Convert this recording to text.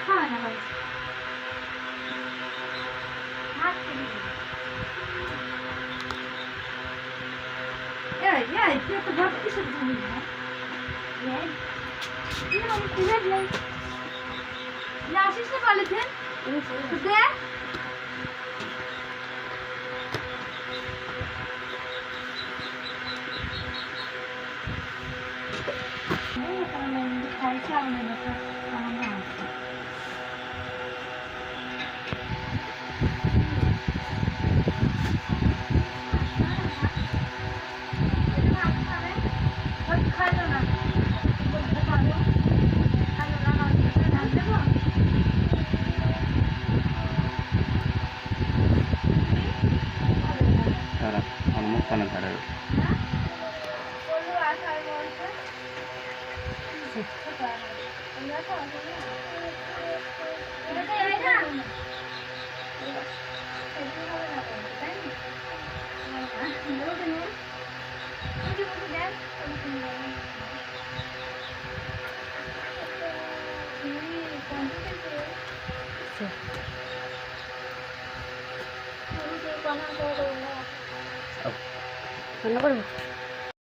খাওয়া না ভাই তুই তো ভাব কিসের জানিস না আসিস না কলেজে দেখ খাইছে আমার খাইলো না বলতে পারো খাইলো না ধান দেবো তারা অনুমোদ পানা তারা বললো আসার বলছে রান্না করবো